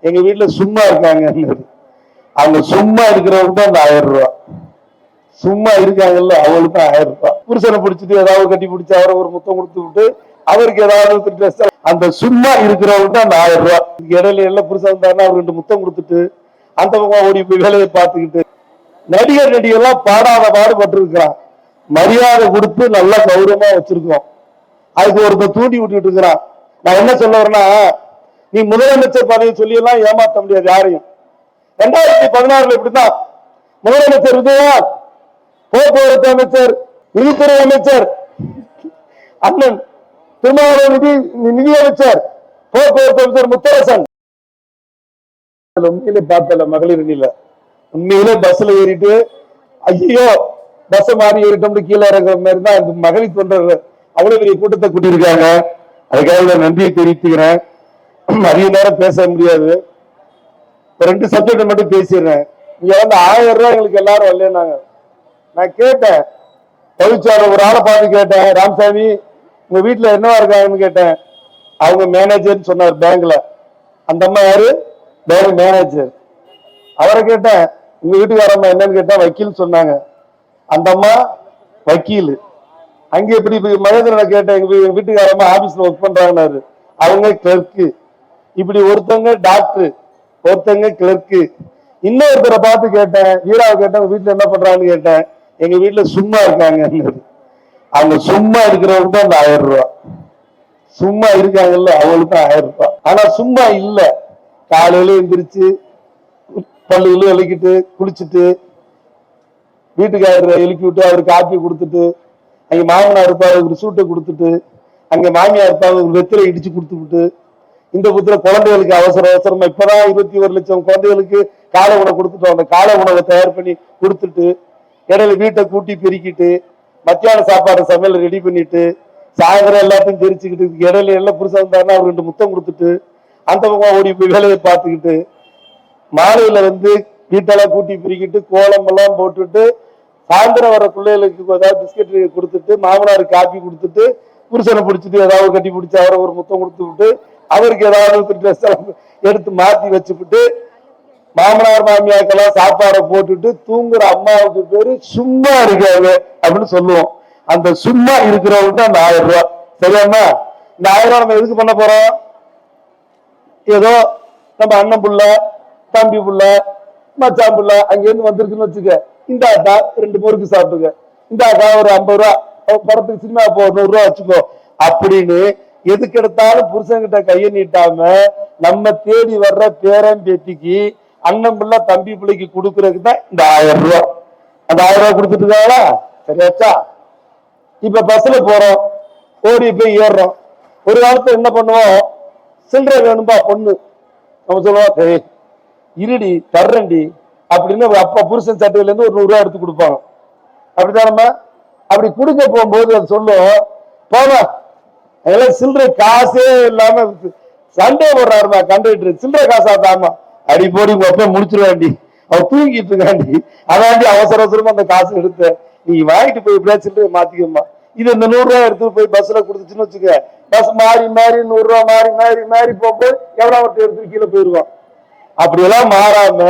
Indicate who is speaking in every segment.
Speaker 1: எங்க வீட்டுல சும்மா இருக்காங்க. அவங்க சும்மா இருக்கிறவங்க தான் அந்த 1000 ரூபாய். சும்மா இருக்காங்கல்ல அவங்களுக்கு தான் 1000 ரூபாய். புருஷனை பிடிச்சிட்டு ஏதாவது கட்டி பிடிச்சி அவரை ஒரு முத்தம் கொடுத்து விட்டு அவருக்கு ஏதாவது ட்ரெஸ், அந்த சும்மா இருக்கிறவங்க தான் அந்த 1000 ரூபாய். இடையில எல்லாம் புருஷன் வந்தாருன்னா அவர் 2 முத்தம் கொடுத்துட்டு அந்த பக்கம் ஓடி போய் வேலையை பார்த்துக்கிட்டு நடிகர் நடிகர்லாம் பாடாத பாடுபட்டு இருக்கிறான். மரியாதை கொடுத்து நல்லா கௌரவமா வச்சிருக்கோம். அதுக்கு ஒருத்தர் தூண்டி விட்டுட்டு இருக்கிறான். நான் என்ன சொல்ல வரேன்னா, நீ முதலமைச்சர் பதவி சொல்லி எல்லாம் ஏமாற்ற முடியாது யாரையும். 2016 இப்படிதான் முதலமைச்சர் விஜயகாந்த், போக்குவரத்து அமைச்சர், நிதித்துறை அமைச்சர் அண்ணன் திருமாவளவன், நிதி அமைச்சர், போக்குவரத்து அமைச்சர் முத்தரசன். உண்மையிலே பார்த்தல மகளிர் அணியில உண்மையிலே பஸ்ல ஏறிட்டு ஐயோ பஸ் மாறி ஏறிட்டோம்னு கீழே இறங்குற மாதிரி தான் இந்த மகளிர் தொண்டர்கள் அவ்வளவு பெரிய கூட்டத்தை கூட்டியிருக்காங்க. அதுக்காக நன்றியை தெரிவித்துக்கிறேன். அதிக நேரம் பேச முடியாது. 2 சப்ஜெக்ட் மட்டும் பேசிடுறேன். இங்க வந்து 1000 ரூபாய் எங்களுக்கு எல்லாரும் வரலன்னாங்க. நான் கேட்டேன், தொழிற்சாலை ஒரு ஆளை பார்த்து கேட்டேன், ராமசாமி உங்க வீட்டுல என்னவா இருக்காங்கன்னு கேட்டேன். அவங்க மேனேஜர்னு சொன்னார் பேங்க்ல. அந்த அம்மா யாரு? Bank manager. அவரை கேட்டேன், உங்க வீட்டுக்காரம்மா என்னன்னு கேட்டா வக்கீல் சொன்னாங்க. அந்த அம்மா வக்கீல். அங்கே எப்படி மகேந்திரனை கேட்டேன், எங்க வீட்டுக்காரம்மா ஆபீஸ்ல ஒர்க் பண்றாங்கன்னாரு. அவங்க கிளர்க்கு. இப்படி ஒருத்தவங்க டாக்டர், ஒருத்தங்க கிளர்க்கு. இன்னொருத்தரை பார்த்து கேட்டேன், வீராவை கேட்டேன், வீட்டுல என்ன பண்றாங்கன்னு கேட்டேன். எங்க வீட்டுல சும்மா இருக்காங்க. அவங்க சும்மா இருக்கிறவங்க தான் அந்த 1000 ரூபாய். சும்மா இருக்காங்கல்ல அவங்களுக்கு தான் 1000 ரூபாய். ஆனா சும்மா இல்ல. காலையில எந்திரிச்சு பல்லுகளை விளக்கிட்டு குளிச்சுட்டு வீட்டுக்காரரை எழுப்பி விட்டு அவருக்கு காப்பி கொடுத்துட்டு, அங்க மாமனார் இருப்பாரு ஒரு சூட்டை கொடுத்துட்டு, அங்க மாமியார் இருப்பாங்க ஒரு வெத்திரை இடிச்சு கொடுத்து விட்டு, இந்த புத்திர குழந்தைகளுக்கு அவசரமா இப்பதான் 21 லட்சம் குழந்தைகளுக்கு காலை உணவு கொடுத்துட்டோம். அந்த காலை உணவை தயார் பண்ணி கொடுத்துட்டு, இடையில வீட்டை கூட்டி பெருக்கிட்டு, மத்தியான சாப்பாடு சமையல் ரெடி பண்ணிட்டு, சாயந்தரம் எல்லாத்தையும் தெரிச்சுக்கிட்டு, இடையில எல்லாம் புருஷன் வந்தாருன்னா அவர் 2 முத்தம் கொடுத்துட்டு அந்த பக்கம் ஓடி போய் வேலையை பார்த்துக்கிட்டு, மாலையில வந்து வீட்டெல்லாம் கூட்டி பிரிக்கிட்டு கோலம் எல்லாம் போட்டுட்டு, சாயந்தரம் வர பிள்ளைகளுக்கு ஏதாவது பிஸ்கட் கொடுத்துட்டு, மாமனாருக்கு காப்பி கொடுத்துட்டு, புருஷனை பிடிச்சிட்டு ஏதாவது கட்டி பிடிச்சி அவரை ஒரு முத்தம் கொடுத்து விட்டு, அவருக்கு ஏதாவது ட்ரெஸ் எடுத்து மாத்தி வச்சுக்கிட்டு, மாமனார் மாமியாக்கெல்லாம் சாப்பாடை போட்டுட்டு தூங்குற அம்மாவுக்கு பேரு சும்மா இருக்காங்க அப்படின்னு சொல்லுவோம். அந்த சும்மா இருக்கிறவங்க தான் அந்த 1000 ரூபாய். சரியாம்மா? இந்த 1000 ரூபாய் நம்ம எதுக்கு பண்ண போறோம்? ஏதோ நம்ம அண்ணன் புள்ள, தம்பி புள்ள, மச்சான் புள்ள அங்கிருந்து வந்திருக்குன்னு வச்சுக்க, இந்த அக்கா 2 பொருக்கு சாப்பிட்டுக்க, இந்த அக்கா ஒரு 50 ரூபா படத்துக்கு சினிமா போ 100 ரூபா வச்சுக்கோ அப்படின்னு எதுக்கு எடுத்தாலும் புருஷன்கிட்ட கையை நீட்டாம நம்ம தேடி வர்ற பேரன் பேத்திக்கு அண்ணன் பிள்ளை தம்பி பிள்ளைக்கு கொடுக்கறதுக்கு தான் இந்த 1000 ரூபாய். அந்த 1000 ரூபாய் கொடுத்துட்டு இருக்காங்களா? சரியாச்சா? இப்ப பஸ்ல போறோம், ஓடி போய் ஏறுறோம். ஒரு காலத்துல என்ன பண்ணுவோம், சில்லறை வேணும்பா பொண்ணு நம்ம சொல்லுவோம், இருடி தர்றண்டி அப்படின்னு அப்பா புருஷன் சட்டையில இருந்து ஒரு 100 ரூபாய் எடுத்து கொடுப்பாங்க. அப்படித்தானம்மா? அப்படி கொடுக்க போகும்போது அது சொல்லும், போவா அதெல்லாம் சில்லறை காசே இல்லாம சண்டே போடுறாருமா கண்டக்டர், சில்லறை காசா தாமா அடி போடி அப்ப முடிச்சிருவாண்டி, அவ தூங்கிட்டு இருக்காண்டி, அதாண்டி அவசர அவசரமா அந்த காசு எடுத்த, நீ வாங்கிட்டு போய் இப்படியா சில்லறை மாத்திக்கமா. இது இந்த 100 ரூபாய் எடுத்து போய் பஸ்ல கொடுத்துச்சுன்னு வச்சுக்க, பஸ் மாறி மாறி 100 ரூபாய் மாறி மாறி மாறி போகும்போது எவ்வளவு ஒருத்தர் எடுத்து கீழே போயிருவான். அப்படியெல்லாம் மாறாம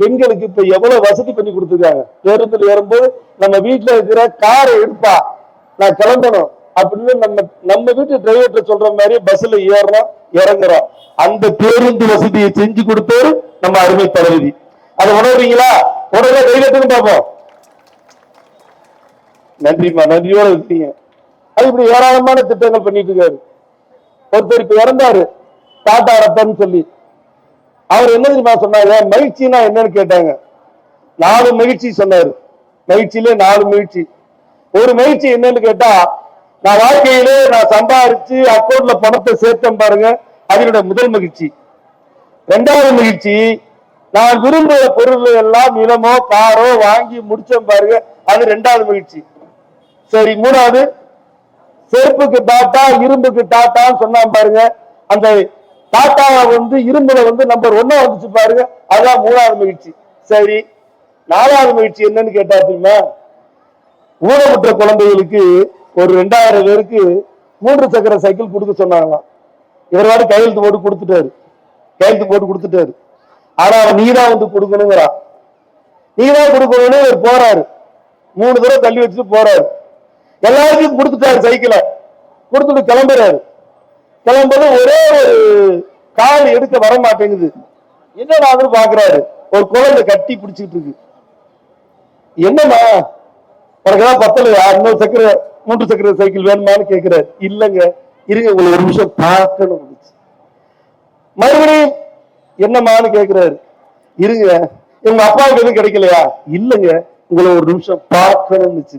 Speaker 1: பெண்களுக்கு இப்ப எவ்வளவு வசதி பண்ணி கொடுத்துருக்காங்க. பேருந்துல ஏறும்போது நம்ம வீட்டுல இருக்கிற காரை எடுப்பா நான் கிளம்பணும் அப்படின்னு நம்ம வீட்டு டிரைவர்கிட்ட சொல்ற மாதிரி பஸ்ல ஏறுறோம் இறங்குறோம். அந்த பேருந்து வசதியை செஞ்சு கொடுத்தோரு நம்ம அருமை தளபதி. அதை உணர்றீங்களா? உடனே கைகட்டுன்னு பார்ப்போம். நன்றிமா, நன்றியோட இருக்கீங்க. அது இப்படி ஏராளமான திட்டங்கள் பண்ணிட்டு இருக்காரு. ஒருத்தர் இப்ப இறந்தாரு டாடா ரத்தன் சொல்லி. அவர் என்ன தெரியுமா சொன்னாங்க, மகிழ்ச்சினா என்னன்னு கேட்டாங்க. 4 மகிழ்ச்சி சொன்னாரு. மகிழ்ச்சியிலே 4 மகிழ்ச்சி. ஒரு மகிழ்ச்சி என்னன்னு கேட்டா, நான் வாழ்க்கையிலே நான் சம்பாரிச்சு அக்கௌண்ட்ல பணத்தை சேர்த்தேன் பாருங்க, அதனுடைய முதல் மகிழ்ச்சி. 2வது மகிழ்ச்சி, நான் விரும்புகிற பொருள் எல்லாம் நிலமோ காரோ வாங்கி முடிச்சேன் பாருங்க, அது 2வது மகிழ்ச்சி. சரி, 3வது செருப்புக்கு டாட்டா இரும்புக்கு டாட்டான்னு சொன்னான் பாருங்க, அந்த டாட்டாவை வந்து இரும்புல வந்து நம்பர் 1 வந்துச்சு பாருங்க, அதுதான் 3வது மகிழ்ச்சி. சரி, 4வது மகிழ்ச்சி என்னன்னு கேட்டா தெரியுமா, ஊனமுற்ற குழந்தைகளுக்கு ஒரு 2000 பேருக்கு 3 சக்கர சைக்கிள் கொடுக்க சொன்னாங்களாம். இவரோட கையெழுத்து போட்டு கொடுத்துட்டாரு. கையெழுத்து போட்டு கொடுத்துட்டாரு. ஆனா அவன் நீதான் வந்து கொடுக்கணுங்கிறான். நீதான் கொடுக்கணும்னு இவர் போறாரு. 3 தடவை தள்ளி வச்சுட்டு போறாரு. எல்லாருக்கும் கொடுத்துட்டாரு. சைக்கிளை கொடுத்துட்டு கிளம்புறாரு. கிளம்புறது ஒரே ஒரு கால் எடுக்க வர மாட்டேங்குது. என்னன்னு பாக்குறாரு. ஒரு குழந்தை கட்டி பிடிச்சிட்டு இருக்கு. என்னம்மா உனக்குதான் பத்தலையா, இன்னொரு சக்கர 3 சக்கர சைக்கிள் வேணுமான்னு கேட்கிறாரு. இல்லங்க இருங்க உங்களை ஒரு நிமிஷம் பார்க்கணும். மறுபடியும் என்னம்மான்னு கேட்கிறாரு. இருங்க உங்க அப்பாவுக்கு எதுவும் கிடைக்கலையா? இல்லங்க உங்களை ஒரு நிமிஷம் பார்க்கணும்னுச்சு.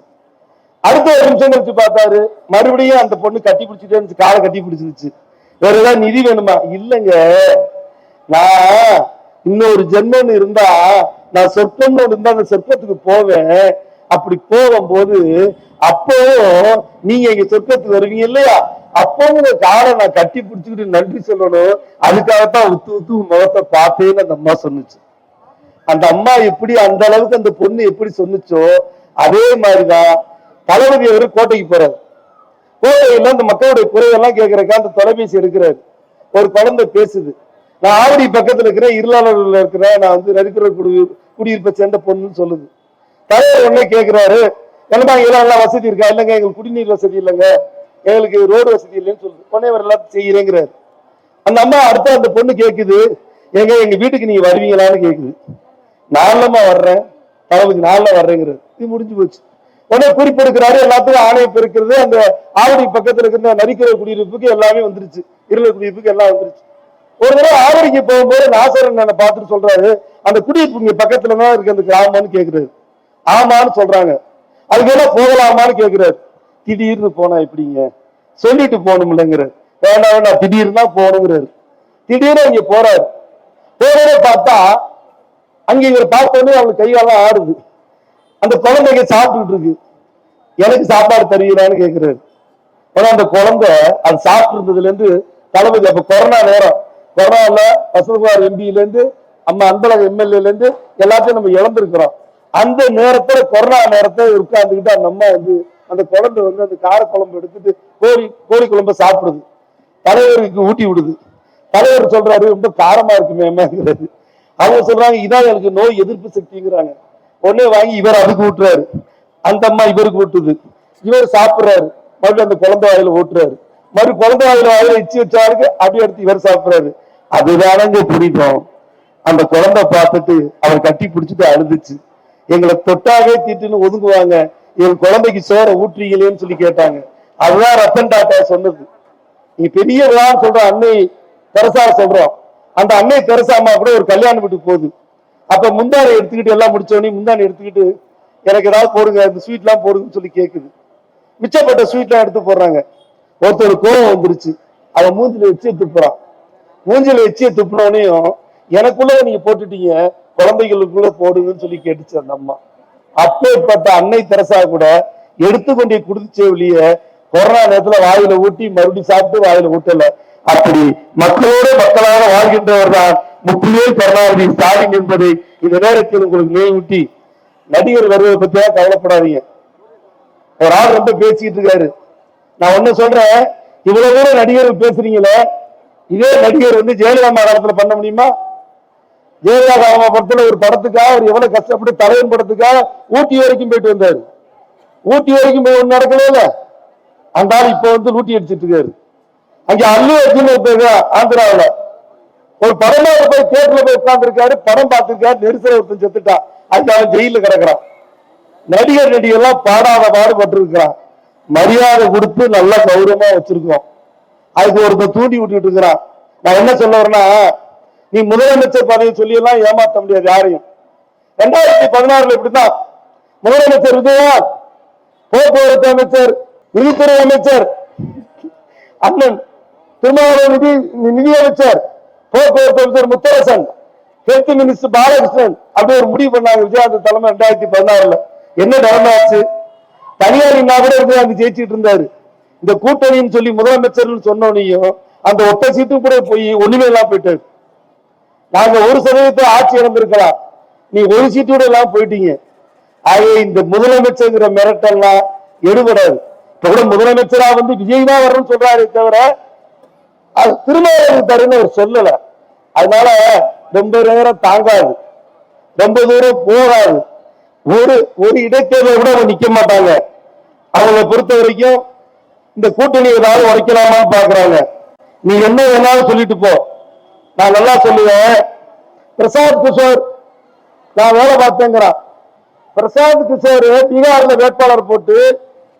Speaker 1: அடுத்த ஒரு நிமிஷம் கழிச்சு பார்த்தாரு. மறுபடியும் அந்த பொண்ணு கட்டி பிடிச்சிட்டே இருந்துச்சு. காலை கட்டி பிடிச்சிருச்சு. வேற ஏதாவது நிதி வேணுமா? இல்லங்க நான் இன்னொரு ஜென்மம்னு இருந்தா நான் சொற்பம்னு இருந்தா அந்த சொற்பத்துக்கு போவேன். அப்படி போகும்போது அப்பவும் நீங்க இங்க சொற்பத்துக்கு வருவீங்க இல்லையா, அப்பவும் உங்க காலை நான் கட்டி பிடிச்சுக்கிட்டு நன்றி சொல்லணும். அதுக்காகத்தான் உத்து உத்து முகத்தை பார்த்தேன்னு அந்த அம்மா சொன்னுச்சு. அந்த அம்மா எப்படி அந்த அளவுக்கு அந்த பொண்ணு எப்படி சொன்னுச்சோ அதே மாதிரிதான் தளபதி அவரு கோட்டைக்கு போறாரு. கோட்டையில அந்த மக்களுடைய குறைவெல்லாம் கேட்கறக்கா அந்த தொலைபேசி எடுக்கிறாரு. ஒரு குழந்தை பேசுது. நான் ஆவடி பக்கத்துல இருக்கிறேன், இருளாளர்ல இருக்கிறேன், நான் வந்து நரிக்குற குடியிருப்பை சேர்ந்த பொண்ணுன்னு சொல்லுது. தலைவர் உடனே கேட்கிறாரு, என்னமா எல்லாம் வசதி இருக்கா? இல்லைங்க எங்களுக்கு குடிநீர் வசதி இல்லைங்க, எங்களுக்கு ரோடு வசதி இல்லைன்னு சொல்லுது. உடனே அவர் எல்லாத்தையும் செய்யறேங்கிறாரு. அந்த அம்மா அடுத்த அந்த பொண்ணு கேட்குது, எங்க வீட்டுக்கு நீங்க வருவீங்களான்னு கேட்குது. நான்லமா வர்றேன், தளபதி நான்ல வர்றேங்கிறது. இது முடிஞ்சு போச்சு. உடனே குறிப்பெடுக்கிறாரு. எல்லாத்துக்கும் ஆணையம் பெருக்கிறது. அந்த ஆவடி பக்கத்துல இருக்கிற நரிக்கிற குடியிருப்புக்கு எல்லாமே வந்துருச்சு. இருள குடியிருப்புக்கு எல்லாம் வந்துருச்சு. ஒரு தடவை ஆவடிக்கு போகும்போது நாசரன் என்ன பார்த்துட்டு சொல்றாரு, அந்த குடியிருப்பு இங்க பக்கத்துலதான் இருக்கு அந்த கிராமம்னு கேட்கிறாரு. ஆமான்னு சொல்றாங்க. அதுக்கு என்ன போகலாமான்னு கேட்கிறாரு. திடீர்னு போனா எப்படிங்க, சொல்லிட்டு போகணும்லங்கிறாரு. வேண்டாம் வேண்டாம் திடீர்னு தான் போகணுங்கிறாரு. திடீர்னு இங்க போறாரு. போறதே பார்த்தா அங்க இவரை பார்த்தோன்னே அவங்களுக்கு கையெல்லாம் ஆடுது. அந்த குழந்தைங்க சாப்பிட்டுட்டு இருக்கு. எனக்கு சாப்பாடு தருவீரான்னு கேட்கிறாரு. ஆனா அந்த குழந்தை அது சாப்பிட்டு இருந்ததுல இருந்து தளபதி அப்ப கொரோனா நேரம், கொரோனால வசந்தகுமார் எம்பியில இருந்து அம்மா அன்பழகன் எம்எல்ஏல இருந்து எல்லாத்தையும் நம்ம இழந்திருக்கிறோம். அந்த நேரத்துல கொரோனா நேரத்தை உட்கார்ந்துக்கிட்டு அந்த அம்மா வந்து அந்த குழந்தை வந்து அந்த கார குழம்பு எடுத்துட்டு கோழி குழம்பு சாப்பிடுது. தலைவருக்கு ஊட்டி விடுது. தலைவர் சொல்றாரு ரொம்ப காரமா இருக்குமே அம்மாங்கிறது. அவங்க சொல்றாங்க இதான் எனக்கு நோய் எதிர்ப்பு சக்திங்கிறாங்க. உடனே வாங்கி இவர் அதுக்கு ஊட்டுறாரு. அந்த அம்மா இவருக்கு ஊட்டுது. இவர் சாப்பிடுறாரு. மறுபடியும் அந்த குழந்தை வாயில ஊட்டுறாரு. மறு குழந்தை வாயில இச்சி வச்சாருக்கு. அப்படி எடுத்து இவர் சாப்பிடுறாரு. அதுதானங்க பிடிக்கும். அந்த குழந்தை பார்த்துட்டு அவர் கட்டி பிடிச்சிட்டு அழுதுச்சு. எங்களை தொட்டாவே தீட்டுன்னு ஒதுங்குவாங்க, என் குழந்தைக்கு சோற ஊற்றுறீங்களேன்னு சொல்லி கேட்டாங்க. அதுதான் ரத்தன் டாட்டா சொன்னது. நீ பெரிய சொல்ற அன்னை தெரசா சொல்றோம். அந்த அன்னை தெரசா அம்மா கூட ஒரு கல்யாணம் வீட்டுக்கு போகுது. அப்ப முந்தானை எடுத்துக்கிட்டு எல்லாம் முடிச்சோடனே முந்தானை எடுத்துக்கிட்டு எனக்கு ஏதாவது போடுங்க, இந்த ஸ்வீட் எல்லாம் போடுங்கன்னு சொல்லி கேக்குது. மிச்சப்பட்ட ஸ்வீட் எல்லாம் எடுத்து போடுறாங்க. ஒருத்தர் கோவம் வந்துருச்சு. அவன் மூஞ்சில எச்சியை துப்புறான். மூஞ்சில எச்சியை துப்புனோனையும் எனக்குள்ள நீங்க போட்டுட்டீங்க, குழந்தைகளுக்குள்ள போடுங்கன்னு சொல்லி கேட்டுச்சு அந்த அம்மா. அப்பேற்பட்ட அன்னை தெரசா கூட எடுத்துக்கொண்டே குடிச்சே வெளிய கொரோனா நேரத்துல வாயில ஊட்டி மறுபடியும் சாப்பிட்டு வாயில ஊட்டல. அப்படி மக்களோடு மக்களாக வாழ்கின்றவர் தான் முற்றிலும் கருணாநிதி ஸ்டாலின் என்பதை இந்த நேரத்தில் உங்களுக்கு நினைவூட்டி, நடிகர் வருவதை பத்தியா கவலைப்படாதீங்க. ஒரு ஆள் ரொம்ப பேசிக்கிட்டு இருக்காரு. நான் ஒண்ணு சொல்றேன், இவ்வளவு தூரம் நடிகர்கள் பேசுறீங்களே, இதே நடிகர் வந்து ஜெயலலிதா காலத்துல பண்ண முடியுமா? ஜெயலலிதா படத்துல ஒரு படத்துக்காக அவர் எவ்வளவு கஷ்டப்பட்டு தலைவன் படத்துக்காக ஊட்டி வரைக்கும் போயிட்டு வந்தாரு. ஊட்டி வரைக்கும் போய் ஒண்ணு நடக்கல. அந்த ஆள் இப்ப வந்து லூட்டி அடிச்சிட்டு இருக்காரு. அங்க அல்லு அர்ஜுன் ஆந்திராவில ஒரு படமாக போய் தேட்டர்ல போய் உட்கார்ந்து இருக்காரு. படம் பார்த்திருக்காரு. நெரிசல ஒருத்தன் செத்துட்டான். அதுக்கு அவன் ஜெயில கிடக்குறான். நடிகர் எல்லாம் பாடாத பாடுபட்டு இருக்கிறான். மரியாதை கொடுத்து நல்லா கௌரவமா வச்சிருக்கோம். அதுக்கு ஒருத்தன் தூண்டி விட்டுட்டு இருக்கிறான். நான் என்ன சொல்ல வரேன்னா, நீ முதலமைச்சர் பதவி சொல்லி எல்லாம் ஏமாற்ற முடியாது யாரையும். 2016 இப்படிதான் முதலமைச்சர் விஜயகாந்த், போக்குவரத்து அமைச்சர், நிதித்துறை அமைச்சர் அண்ணன் திருமாவளவன், நிதி அமைச்சர், போக்குவரத்து அமைச்சர் முத்தரசன், ஹெல்த் மினிஸ்டர் பாலகிருஷ்ணன் அப்படி ஒரு முடிவு பண்ணாங்க விஜயகாந்த் தலைமை 2016. என்ன நிலைமை ஆச்சு? தனியாரின்னா கூட விஜயகாந்த் ஜெயிச்சுட்டு இருந்தாரு. இந்த கூட்டணின்னு சொல்லி முதலமைச்சர் சொன்னோனையும் அந்த ஒத்த சீட்டு கூட போய் ஒண்ணுமே எல்லாம் போயிட்டாரு. நாங்க 1% ஆட்சி இழந்திருக்கலாம், நீ ஒரு சீட்டு கூட எல்லாம் போயிட்டீங்க. ஆகவே இந்த முதலமைச்சர் மிரட்டெல்லாம் எடுபடாது. இப்ப கூட முதலமைச்சரா வந்து விஜய் தான் வரணும்னு சொல்றாரு தவிர அது திருமாவளவன் தருன்னு அவர் சொல்லல. அதனால ரொம்ப நேரம் தாங்காது, ரொம்ப தூரம் போகாது. ஒரு ஒரு இடைத்தேர்தல கூட அவங்க நிக்க மாட்டாங்க. அவங்களை பொறுத்த வரைக்கும் இந்த கூட்டணி ஏதாவது உடைக்கலாமான்னு பாக்குறாங்க. நீ என்ன வேணாலும் சொல்லிட்டு போ, நான் நல்லா சொல்லுவேன். பிரசாந்த் கிஷோர் நான் வேலை பார்த்தேங்கிறான். பிரசாந்த் கிஷோர் பீகார்ல வேட்பாளர் போட்டு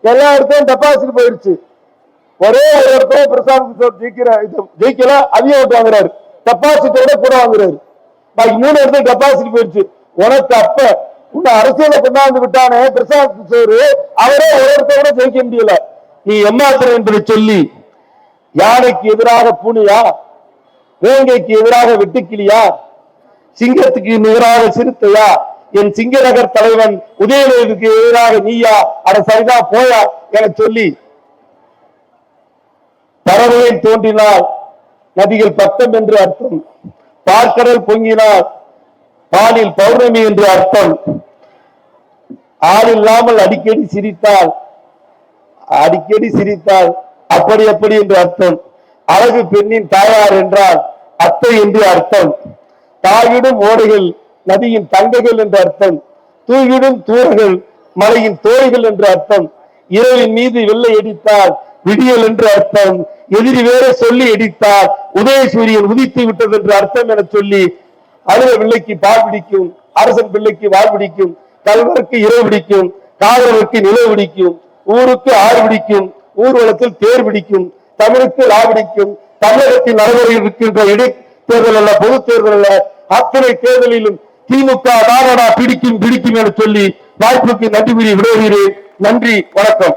Speaker 1: எல்லா இடத்தையும் டெபாசிட் போயிடுச்சு. ஒரே ஒரு இடத்துல பிரசாந்த் கிஷோர் ஜெயிக்கல, அதிக ஓட்டு வாங்குறாரு, டெபாசிட்டோட கூட வாங்குறாரு. பாக்கி 3 இடத்துல டெபாசிட் போயிடுச்சு. உனக்கு அப்ப உன்னை அரசியல கொண்டாந்து விட்டானே பிரசாந்த் கிஷோர், அவரே ஒரு இடத்த கூட ஜெயிக்க முடியல. நீ ஏமாத்துற என்று சொல்லி யானைக்கு எதிராக பூனையா, வேங்கைக்கு எதிராக வெட்டுக்கிளியா, சிங்கத்துக்கு எதிராக சிறுத்தையா, என் சிங்கநகர் தலைவன் உதயநிதிக்கு எதிராக நீயா, அட சரிதா போயா என சொல்லி பறவையில் தோன்றினால் நதிகள் பத்தம் என்று அர்த்தம், பார்க்கடல் பொங்கினால் பாலில் பௌர்ணமி என்று அர்த்தம், ஆள் இல்லாமல் அடிக்கடி சிரித்தால் அப்படி அப்படி என்று அர்த்தம், அழகு பெண்ணின் தாயார் என்றால் அத்தை என்று அர்த்தம், தாயிடும் ஓடைகள் நதியின் தங்கைகள் என்று அர்த்தம், தூவிடும் தூரங்கள் மலையின் தோழிகள் என்று அர்த்தம், இரவின் மீது வெள்ளை அடித்தால் விடியல் என்று அர்த்தம், எதிரி வேற சொல்லி அடித்தால் உதயசூரியன் உதித்து விட்டது என்று அர்த்தம் என சொல்லி அழுத பிள்ளைக்கு பால் பிடிக்கும், அரசன் பிள்ளைக்கு வால் பிடிக்கும், கல்வருக்கு இரவு பிடிக்கும், காதலருக்கு நிலவு பிடிக்கும், ஊருக்கு ஆறு பிடிக்கும், ஊர்வலத்தில் தேர் பிடிக்கும், தமிழுக்கு லா பிடிக்கும். தமிழகத்தின் நடைமுறையில் இருக்கின்ற இடைத்தேர்தல் அல்ல, பொது தேர்தல் அல்ல, அத்தனை தேர்தலிலும் திமுக தானடா பிடிக்கும் பிடிக்கும் என சொல்லி வாய்ப்புக்கு நன்றி கூறி விடைபெறுகிறேன். நன்றி, வணக்கம்.